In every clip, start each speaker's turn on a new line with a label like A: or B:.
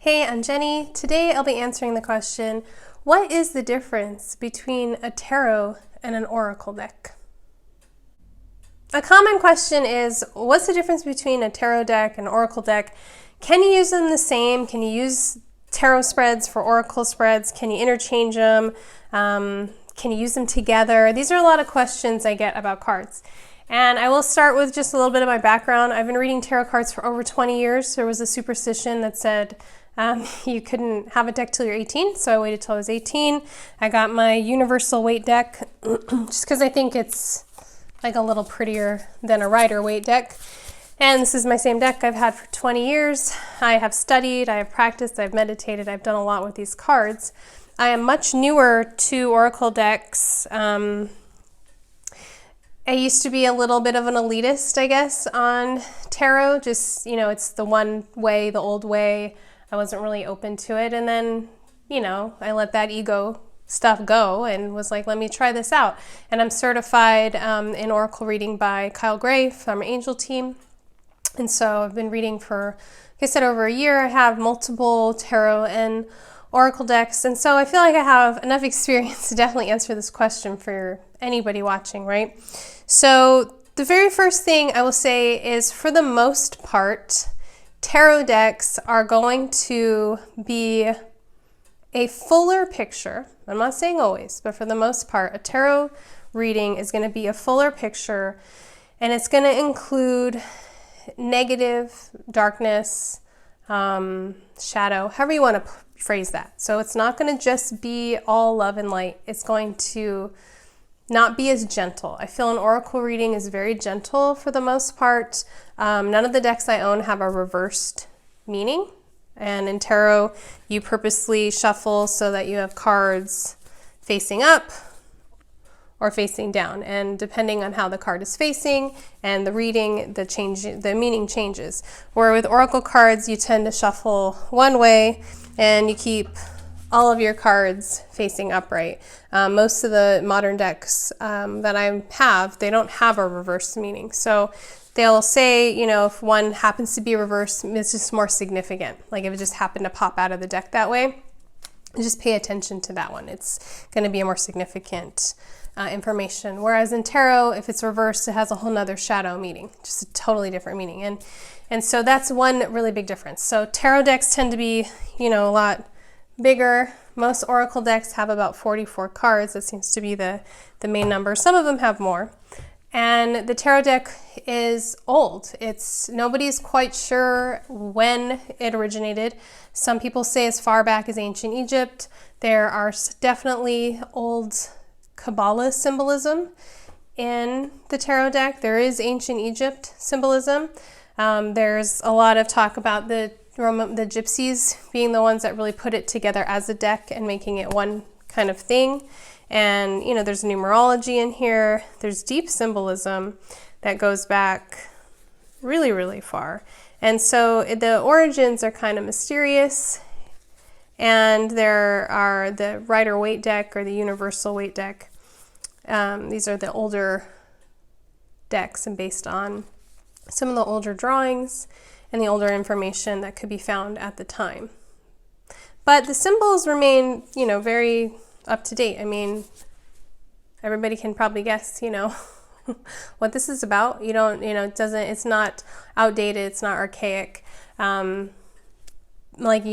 A: Hey, I'm Jenny. Today I'll be answering the question, what is the difference between a tarot and an oracle deck? A common question is, what's the difference between a tarot deck and an oracle deck? Can you use them the same? Can you use tarot spreads for oracle spreads? Can you interchange them? Can you use them together? These are a lot of questions I get about cards. And I will start with just a little bit of my background. I've been reading tarot cards for over 20 years. There was a superstition that said you couldn't have a deck till you're 18, so I waited till I was 18. I got my universal weight deck just because I think it's like a little prettier than a Rider weight deck. And this is my same deck I've had for 20 years. I have studied, I have practiced, I've meditated, I've done a lot with these cards. I am much newer to oracle decks. I used to be a little bit of an elitist, I guess, on tarot. Just, it's the one way, the old way. I wasn't really open to it. And then, I let that ego stuff go and was like, let me try this out. And I'm certified in oracle reading by Kyle Gray from Angel Team. And so I've been reading for, like I said, over a year. I have multiple tarot and oracle decks. And so I feel like I have enough experience to definitely answer this question for anybody watching, right? So the very first thing I will say is, for the most part, tarot decks are going to be a fuller picture. I'm not saying always, but for the most part, a tarot reading is going to be a fuller picture, and it's going to include negative, darkness, shadow, however you want to phrase that. So it's not going to just be all love and light. It's going to not be as gentle. I feel an oracle reading is very gentle for the most part. None of the decks I own have a reversed meaning. And in tarot, you purposely shuffle so that you have cards facing up or facing down. And depending on how the card is facing and the reading, the meaning changes. Where with oracle cards, you tend to shuffle one way and you keep all of your cards facing upright. Most of the modern decks that I have, they don't have a reverse meaning. So they'll say, if one happens to be reversed, it's just more significant. Like if it just happened to pop out of the deck that way, just pay attention to that one. It's going to be a more significant information. Whereas in tarot, if it's reversed, it has a whole nother shadow meaning, just a totally different meaning. And so that's one really big difference. So tarot decks tend to be, a lot bigger. Most oracle decks have about 44 cards. That seems to be the main number. Some of them have more. And the tarot deck is old. Nobody's quite sure when it originated. Some people say as far back as ancient Egypt. There are definitely old Kabbalah symbolism in the tarot deck. There is ancient Egypt symbolism. There's a lot of talk about the gypsies being the ones that really put it together as a deck and making it one kind of thing. And, there's numerology in here. There's deep symbolism that goes back really, really far. And so the origins are kind of mysterious. And there are the Rider weight deck or the universal weight deck. These are the older decks and based on some of the older drawings and the older information that could be found at the time. But the symbols remain, very up to date. I mean, everybody can probably guess, what this is about. It's not outdated, it's not archaic. Like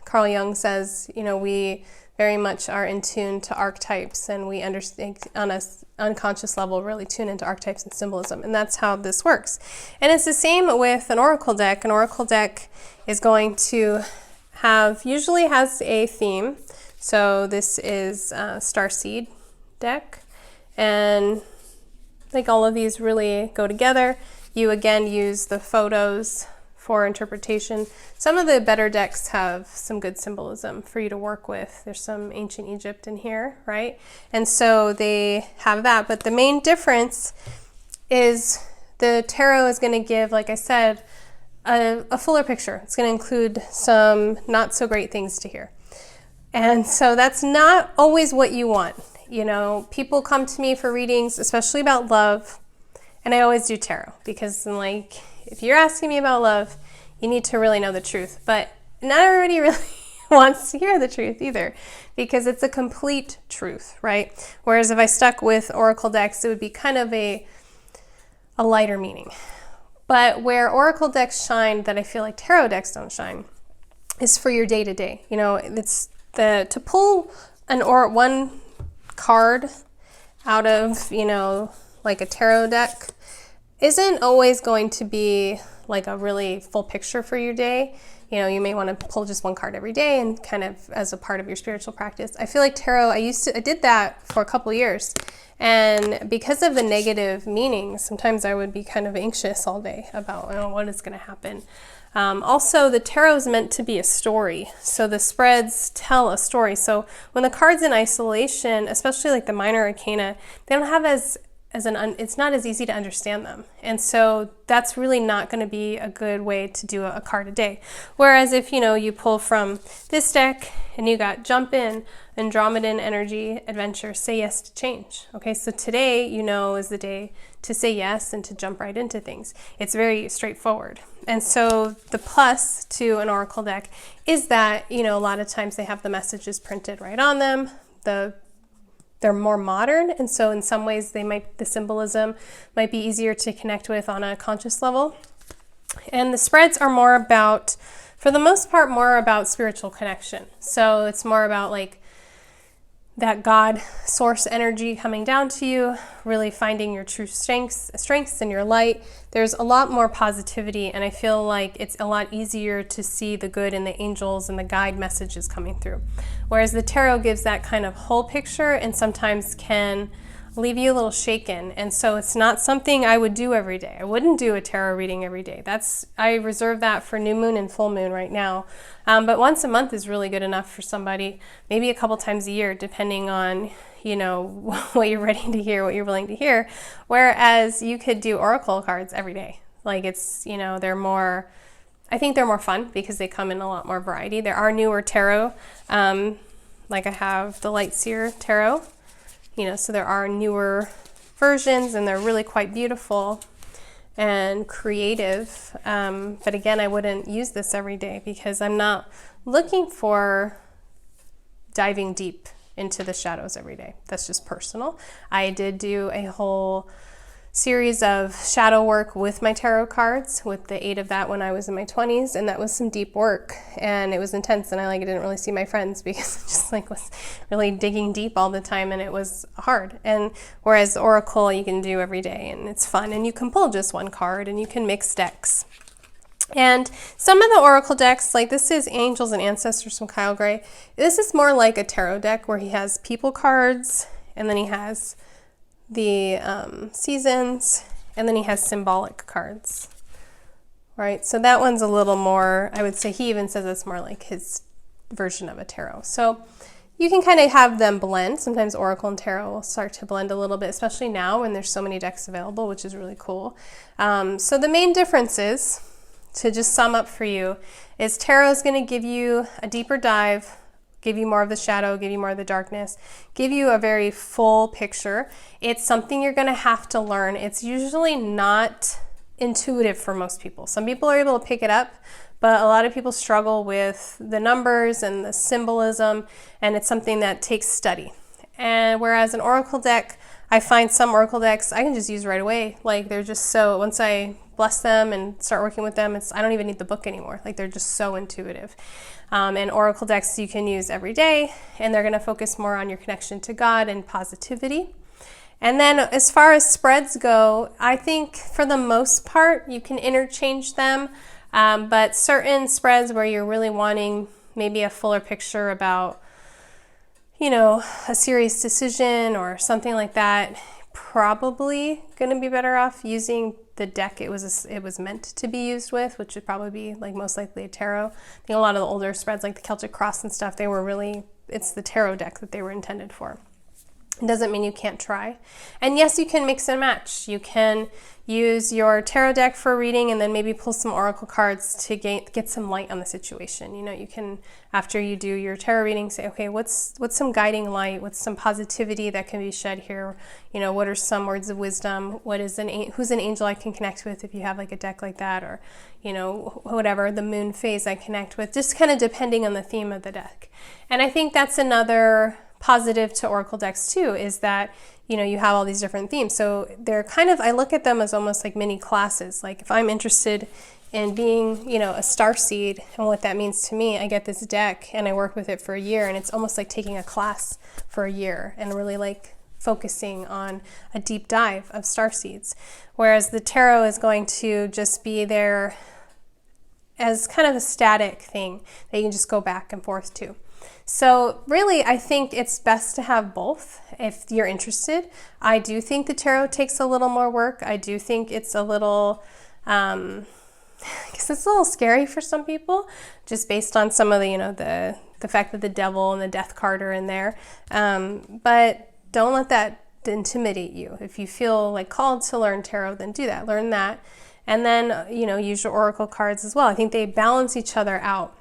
A: Carl Jung says, we very much are in tune to archetypes, and we understand on an unconscious level, really tune into archetypes and symbolism, and that's how this works. And it's the same with an oracle deck. An oracle deck is going to usually has a theme. So this is a Starseed deck, and like all of these really go together. You again use the photos for interpretation. Some of the better decks have some good symbolism for you to work with. There's some ancient Egypt in here, right? And so they have that, but the main difference is the tarot is going to give, like I said, a fuller picture. It's going to include some not so great things to hear. And so that's not always what you want. People come to me for readings, especially about love, and I always do tarot because I'm like, if you're asking me about love, you need to really know the truth. But not everybody really wants to hear the truth either, because it's a complete truth, right? Whereas if I stuck with oracle decks, it would be kind of a lighter meaning. But where oracle decks shine that I feel like tarot decks don't shine is for your day-to-day. You know, it's to pull one card out of, you know, like a tarot deck isn't always going to be like a really full picture for your day. You know, you may want to pull just one card every day and kind of as a part of your spiritual practice. I feel like tarot, I did that for a couple years. And because of the negative meanings, sometimes I would be kind of anxious all day about what is going to happen. Also, the tarot is meant to be a story. So the spreads tell a story. So when the cards in isolation, especially like the minor arcana, they don't have it's not as easy to understand them. And so that's really not going to be a good way to do a card a day. Whereas if, you know, you pull from this deck and you got jump in, Andromedan energy, adventure, say yes to change. Okay, so today, you know, is the day to say yes and to jump right into things. It's very straightforward. And so the plus to an oracle deck is that, you know, a lot of times they have the messages printed right on them. They're more modern, and so in some ways the symbolism might be easier to connect with on a conscious level. And the spreads are more about, for the most part, more about spiritual connection. So it's more about like that God source energy coming down to you, really finding your true strengths and your light. There's a lot more positivity, and I feel like it's a lot easier to see the good in the angels and the guide messages coming through. Whereas the tarot gives that kind of whole picture and sometimes can leave you a little shaken. And so it's not something I would do every day. I wouldn't do a tarot reading every day. I reserve that for new moon and full moon right now. But once a month is really good enough for somebody, maybe a couple times a year, depending on, you know, what you're ready to hear, what you're willing to hear. Whereas you could do oracle cards every day. Like it's, you know, I think they're more fun because they come in a lot more variety. There are newer tarot, like I have the Light Seer Tarot. You know, so there are newer versions and they're really quite beautiful and creative. But again, I wouldn't use this every day because I'm not looking for diving deep into the shadows every day. That's just personal. I did do a whole series of shadow work with my tarot cards, with the 8 of that when I was in my 20s, and that was some deep work and it was intense, and I didn't really see my friends because I just was really digging deep all the time and it was hard. And whereas Oracle you can do every day and it's fun and you can pull just one card and you can mix decks. And some of the Oracle decks, like this is Angels and Ancestors from Kyle Gray. This is more like a tarot deck where he has people cards and then he has the seasons, and then he has symbolic cards, right? So that one's a little more, I would say he even says it's more like his version of a tarot. So you can kind of have them blend. Sometimes Oracle and Tarot will start to blend a little bit, especially now when there's so many decks available, which is really cool. So the main differences, to just sum up for you, is Tarot is going to give you a deeper dive, give you more of the shadow, give you more of the darkness, give you a very full picture. It's something you're going to have to learn. It's usually not intuitive for most people. Some people are able to pick it up, but a lot of people struggle with the numbers and the symbolism, and it's something that takes study. And whereas an Oracle deck, I find some Oracle decks I can just use right away. Like they're just so, once I bless them and start working with them, I don't even need the book anymore. Like they're just so intuitive. And Oracle decks you can use every day, and they're going to focus more on your connection to God and positivity. And then as far as spreads go, I think for the most part you can interchange them, but certain spreads where you're really wanting maybe a fuller picture about, you know, a serious decision or something like that, probably going to be better off using the deck it was meant to be used with, which would probably be most likely a tarot. I think a lot of the older spreads like the Celtic Cross and stuff, it's the tarot deck that they were intended for. It doesn't mean you can't try. And yes, you can mix and match. You can use your tarot deck for a reading and then maybe pull some oracle cards to get some light on the situation. You know, you can, after you do your tarot reading, say, okay, what's some guiding light? What's some positivity that can be shed here? You know, what are some words of wisdom? Who's an angel I can connect with if you have like a deck like that, or, you know, whatever, the moon phase I connect with, just kind of depending on the theme of the deck. And I think that's another positive to oracle decks too, is that, you know, you have all these different themes. So they're kind of, I look at them as almost like mini classes. Like if I'm interested in being, you know, a starseed and what that means to me, I get this deck and I work with it for a year, and it's almost like taking a class for a year and really like focusing on a deep dive of starseeds. Whereas the tarot is going to just be there as kind of a static thing that you can just go back and forth to. So really, I think it's best to have both if you're interested. I do think the tarot takes a little more work. I do think it's a little, I guess it's a little scary for some people, just based on some of the, you know, the fact that the devil and the death card are in there. But don't let that intimidate you. If you feel like called to learn tarot, then do that. Learn that. And then, you know, use your oracle cards as well. I think they balance each other out.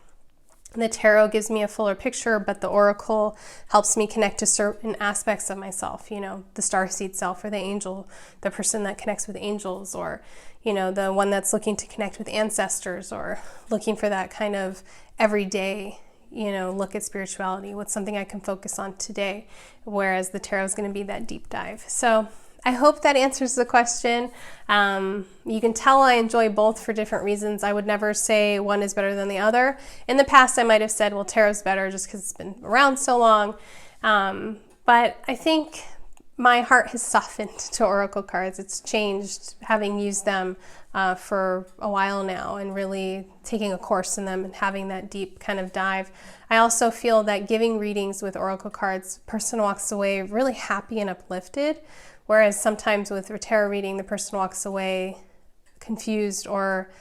A: The tarot gives me a fuller picture, but the oracle helps me connect to certain aspects of myself, you know, the starseed self, or the angel, the person that connects with angels, or, you know, the one that's looking to connect with ancestors, or looking for that kind of everyday, you know, look at spirituality. What's something I can focus on today? Whereas the tarot is going to be that deep dive. So I hope that answers the question. You can tell I enjoy both for different reasons. I would never say one is better than the other. In the past, I might have said, well, tarot's better just because it's been around so long. But I think my heart has softened to oracle cards. It's changed having used them for a while now, and really taking a course in them and having that deep kind of dive. I also feel that giving readings with oracle cards, person walks away really happy and uplifted. Whereas sometimes with a tarot reading, the person walks away confused or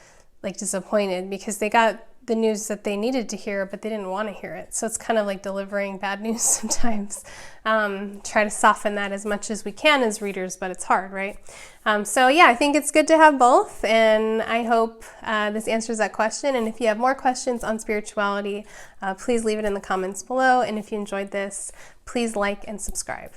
A: like disappointed because they got the news that they needed to hear, but they didn't want to hear it. So it's kind of like delivering bad news sometimes. Try to soften that as much as we can as readers, but it's hard, right? So yeah, I think it's good to have both, and I hope this answers that question. And if you have more questions on spirituality, please leave it in the comments below. And if you enjoyed this, please like and subscribe.